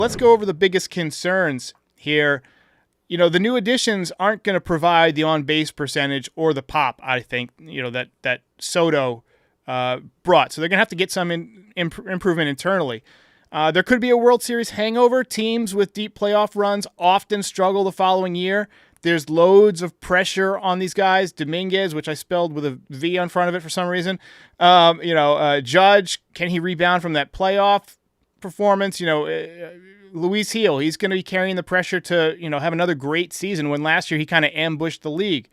Let's go over the biggest concerns here. The new additions aren't going to provide the on-base percentage or the pop, I think, that Soto brought. So they're going to have to get some improvement internally. There could be a World Series hangover. Teams with deep playoff runs often struggle the following year. There's loads of pressure on these guys. Dominguez, which I spelled with a V on front of it for some reason. Judge, can he rebound from that playoff performance? Luis Heel, he's going to be carrying the pressure to, have another great season when last year he kind of ambushed the league.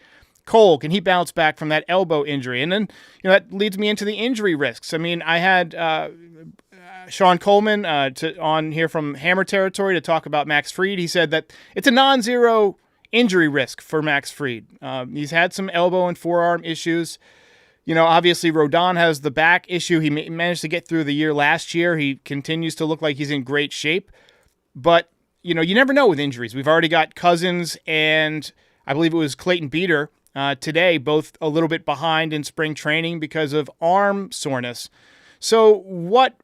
Cole, can he bounce back from that elbow injury? And then, that leads me into the injury risks. I mean, I had Sean Coleman on here from Hammer Territory to talk about Max Fried. He said that it's a non-zero injury risk for Max Fried. He's had some elbow and forearm issues. Obviously Rodon has the back issue. He managed to get through the year last year. He continues to look like he's in great shape. But, you never know with injuries. We've already got Cousins and I believe it was Clayton Beeter today, both a little bit behind in spring training because of arm soreness. So what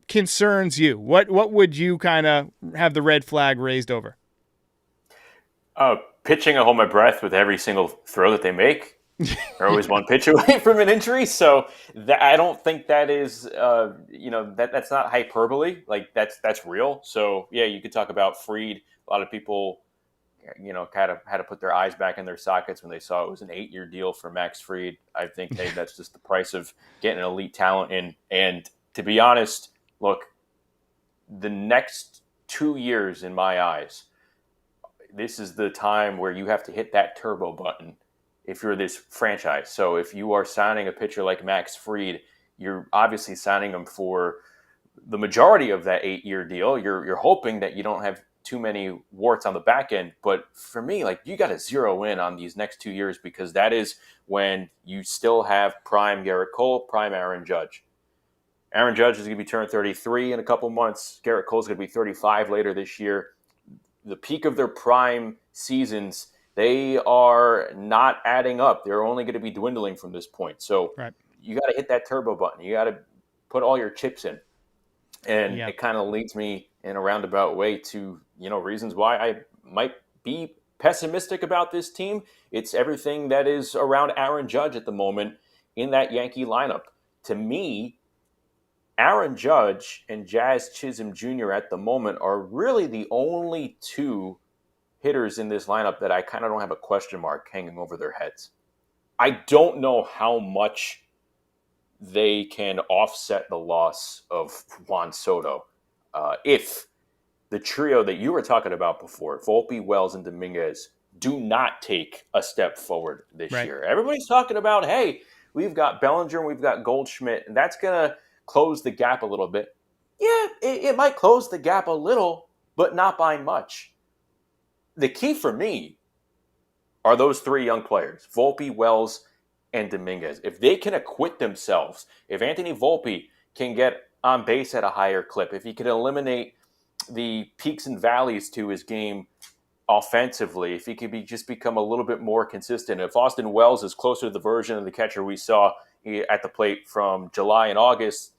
concerns you? What would you kind of have the red flag raised over? Pitching, I hold my breath with every single throw that they make. They're always one pitch away from an injury, so I don't think that is, that's not hyperbole. Like that's real. So yeah, you could talk about Fried. A lot of people, kind of had to put their eyes back in their sockets when they saw it was an 8-year deal for Max Fried. I think that's just the price of getting an elite talent in. And to be honest, look, the next 2 years in my eyes, this is the time where you have to hit that turbo button if you're this franchise. So if you are signing a pitcher like Max Fried, you're obviously signing him for the majority of that 8-year deal. You're hoping that you don't have too many warts on the back end. But for me, you got to zero in on these next 2 years because that is when you still have prime Garrett Cole, prime Aaron Judge. Aaron Judge is going to be turning 33 in a couple months. Garrett Cole is going to be 35 later this year. The peak of their prime seasons, they are not adding up. They're only going to be dwindling from this point. So right. You got to hit that turbo button. You got to put all your chips in. And It kind of leads me in a roundabout way to, reasons why I might be pessimistic about this team. It's everything that is around Aaron Judge at the moment in that Yankee lineup. To me, Aaron Judge and Jazz Chisholm Jr. at the moment are really the only two hitters in this lineup that I kind of don't have a question mark hanging over their heads. I don't know how much they can offset the loss of Juan Soto if the trio that you were talking about before, Volpe, Wells, and Dominguez, do not take a step forward this year. Everybody's talking about, hey, we've got Bellinger and we've got Goldschmidt, and that's going to close the gap a little bit. Yeah, it might close the gap a little, but not by much. The key for me are those three young players, Volpe, Wells, and Dominguez. If they can acquit themselves, if Anthony Volpe can get on base at a higher clip, if he can eliminate the peaks and valleys to his game offensively, if he could just become a little bit more consistent, if Austin Wells is closer to the version of the catcher we saw at the plate from July and August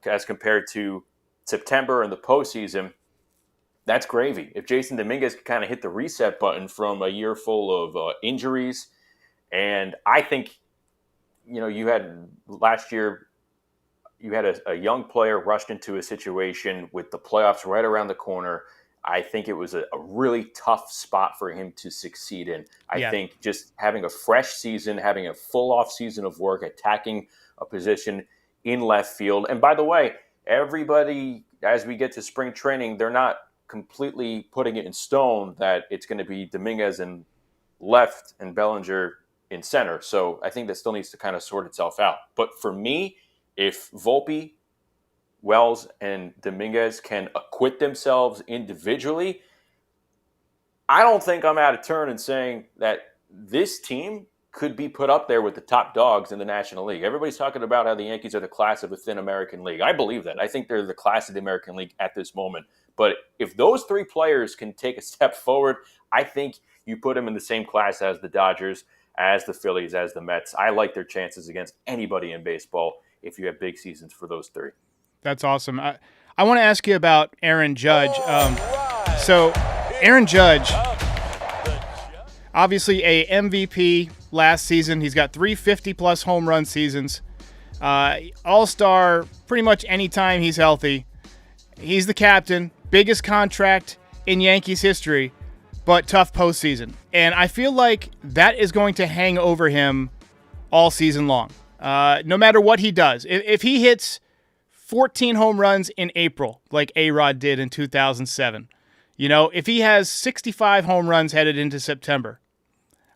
as compared to September and the postseason, that's gravy. If Jason Dominguez can kind of hit the reset button from a year full of injuries, and I think, you had last year, you had a young player rushed into a situation with the playoffs right around the corner. I think it was a really tough spot for him to succeed in. I think just having a fresh season, having a full off season of work, attacking a position in left field. And by the way, everybody, as we get to spring training, they're not completely putting it in stone that it's going to be Dominguez in left and Bellinger in center. So I think that still needs to kind of sort itself out. But for me, if Volpe, Wells, and Dominguez can acquit themselves individually, I don't think I'm out of turn in saying that this team could be put up there with the top dogs in the National League. Everybody's talking about how the Yankees are the class of the thin American League. I believe that. I think they're the class of the American League at this moment. But if those three players can take a step forward, I think you put them in the same class as the Dodgers, as the Phillies, as the Mets. I like their chances against anybody in baseball if you have big seasons for those three. That's awesome. I I want to ask you about Aaron Judge. So Aaron Judge, obviously a MVP last season. He's got 350-plus home run seasons. All-star pretty much anytime he's healthy. He's the captain, biggest contract in Yankees history, but tough postseason. And I feel like that is going to hang over him all season long. No matter what he does. If he hits 14 home runs in April, like A-Rod did in 2007, if he has 65 home runs headed into September,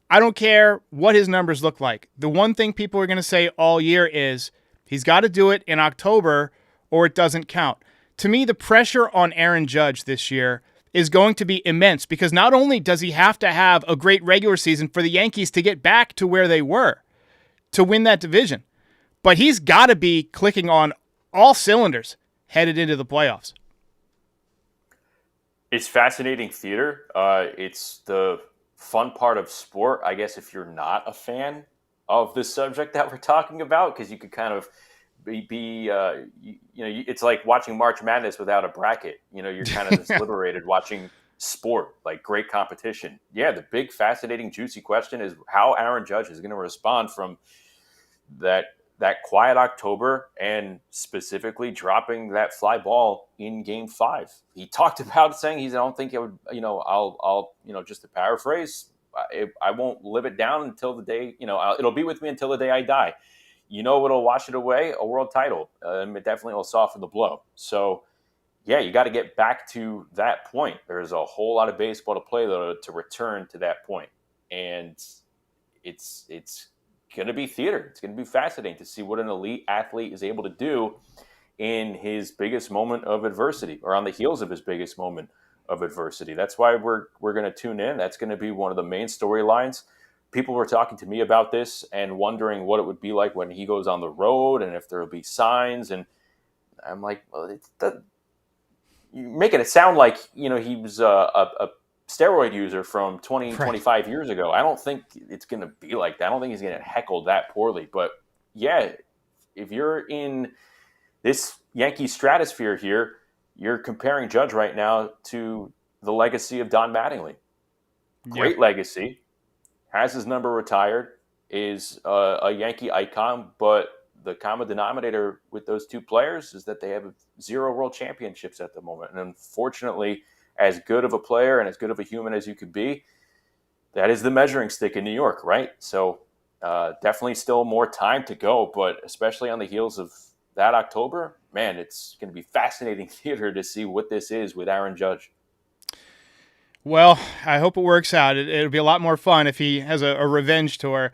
I don't care what his numbers look like. The one thing people are going to say all year is he's got to do it in October or it doesn't count. To me, the pressure on Aaron Judge this year is going to be immense because not only does he have to have a great regular season for the Yankees to get back to where they were to win that division, but he's got to be clicking on all cylinders headed into the playoffs. It's fascinating theater. It's the fun part of sport, I guess, if you're not a fan of this subject that we're talking about, because you could kind of it's like watching March Madness without a bracket. You're kind of just liberated watching sport, like great competition. Yeah, the big, fascinating, juicy question is how Aaron Judge is going to respond from that quiet October and specifically dropping that fly ball in Game 5. He talked about saying I don't think it would. I'll just to paraphrase, I won't live it down until the day. It'll be with me until the day I die. What'll wash it away? A world title. It definitely will soften the blow. So, yeah, you got to get back to that point. There's a whole lot of baseball to play, though, to return to that point. And it's going to be theater. It's going to be fascinating to see what an elite athlete is able to do in his biggest moment of adversity or on the heels of his biggest moment of adversity. That's why we're going to tune in. That's going to be one of the main storylines. People were talking to me about this and wondering what it would be like when he goes on the road and if there will be signs. And I'm like, well, you're making it sound like, he was a steroid user from 20, right, 25 years ago. I don't think it's going to be like that. I don't think he's going to heckle that poorly. But, yeah, if you're in this Yankee stratosphere here, you're comparing Judge right now to the legacy of Don Mattingly. Great legacy. Has his number retired, is a Yankee icon, but the common denominator with those two players is that they have 0 world championships at the moment. And unfortunately, as good of a player and as good of a human as you could be, that is the measuring stick in New York, right? So definitely still more time to go, but especially on the heels of that October, man, it's going to be fascinating theater to see what this is with Aaron Judge. Well, I hope it works out. It'll be a lot more fun if he has a revenge tour.